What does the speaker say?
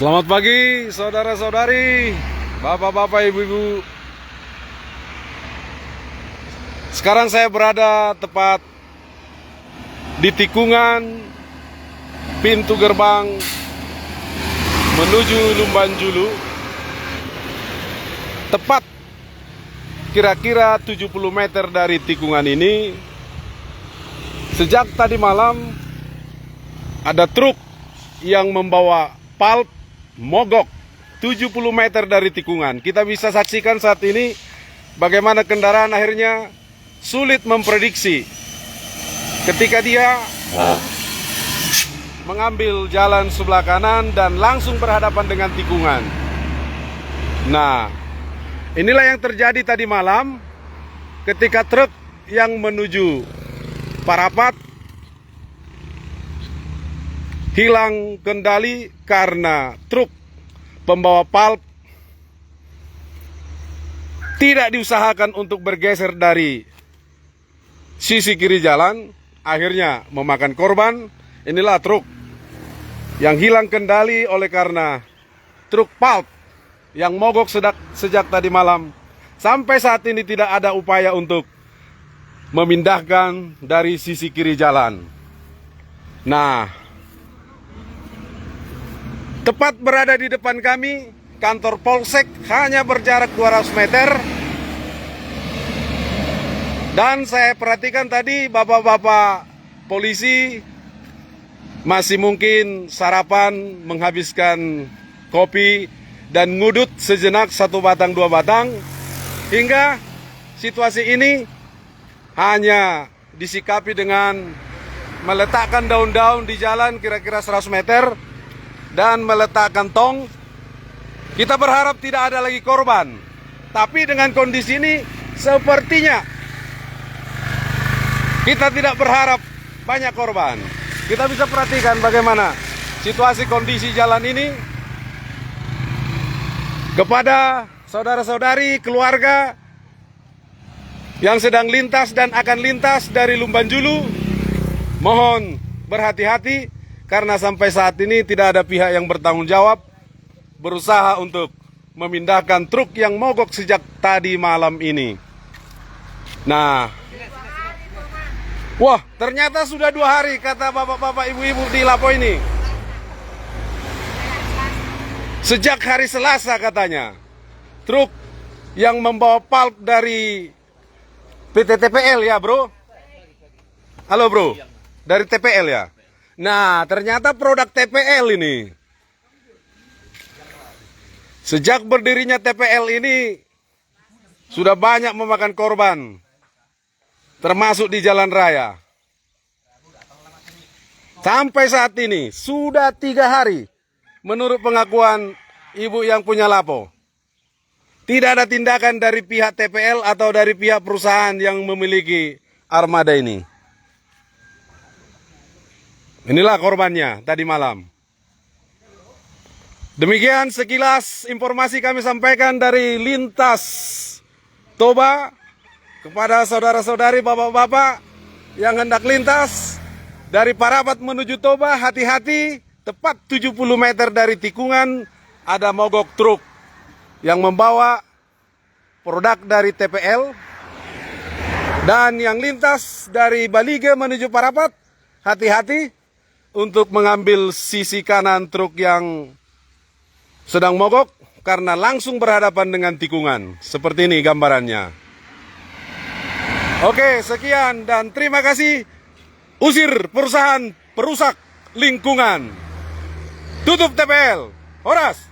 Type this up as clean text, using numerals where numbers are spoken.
Selamat pagi saudara-saudari, bapak-bapak, ibu-ibu. Sekarang saya berada tepat di tikungan pintu gerbang menuju Lumbanjulu. Tepat kira-kira 70 meter dari tikungan ini. Sejak tadi malam ada truk yang membawa pulp mogok 70 meter dari tikungan. Kita bisa saksikan saat ini bagaimana kendaraan akhirnya sulit memprediksi ketika dia mengambil jalan sebelah kanan dan langsung berhadapan dengan tikungan. Nah, inilah yang terjadi tadi malam ketika truk yang menuju Parapat hilang kendali karena truk pembawa pulp tidak diusahakan untuk bergeser dari sisi kiri jalan, akhirnya memakan korban. Inilah truk yang hilang kendali oleh karena truk pulp yang mogok sejak tadi malam. Sampai saat ini tidak ada upaya untuk memindahkan dari sisi kiri jalan. Nah, tepat berada di depan kami, kantor Polsek hanya berjarak 200 meter. Dan saya perhatikan tadi bapak-bapak polisi masih mungkin sarapan, menghabiskan kopi, dan ngudut sejenak 1 batang 2 batang. Hingga situasi ini hanya disikapi dengan meletakkan daun-daun di jalan kira-kira 100 meter. Dan meletakkan tong. Kita berharap tidak ada lagi korban. Tapi dengan kondisi ini sepertinya kita tidak berharap banyak korban. Kita bisa perhatikan bagaimana situasi kondisi jalan ini. Kepada saudara-saudari, keluarga yang sedang lintas dan akan lintas dari Lumbanjulu, mohon berhati-hati. Karena sampai saat ini tidak ada pihak yang bertanggung jawab berusaha untuk memindahkan truk yang mogok sejak tadi malam ini. Nah, wah, ternyata sudah 2 hari kata bapak-bapak, ibu-ibu di Lapo ini. Sejak hari Selasa katanya, truk yang membawa pulp dari PT TPL ya bro? Halo bro, dari TPL ya? Nah, ternyata produk TPL ini. Sejak berdirinya TPL ini sudah banyak memakan korban, termasuk di jalan raya. Sampai saat ini sudah 3 hari menurut pengakuan ibu yang punya Lapo. Tidak ada tindakan dari pihak TPL atau dari pihak perusahaan yang memiliki armada ini. Inilah korbannya tadi malam. Demikian sekilas informasi kami sampaikan dari lintas Toba kepada saudara-saudari, bapak-bapak yang hendak lintas dari Parapat menuju Toba. Hati-hati, tepat 70 meter dari tikungan ada mogok truk yang membawa produk dari TPL. Dan yang lintas dari Balige menuju Parapat, hati-hati untuk mengambil sisi kanan truk yang sedang mogok karena langsung berhadapan dengan tikungan. Seperti ini gambarannya. Oke, sekian dan terima kasih. Usir perusahaan perusak lingkungan. Tutup TPL. Horas.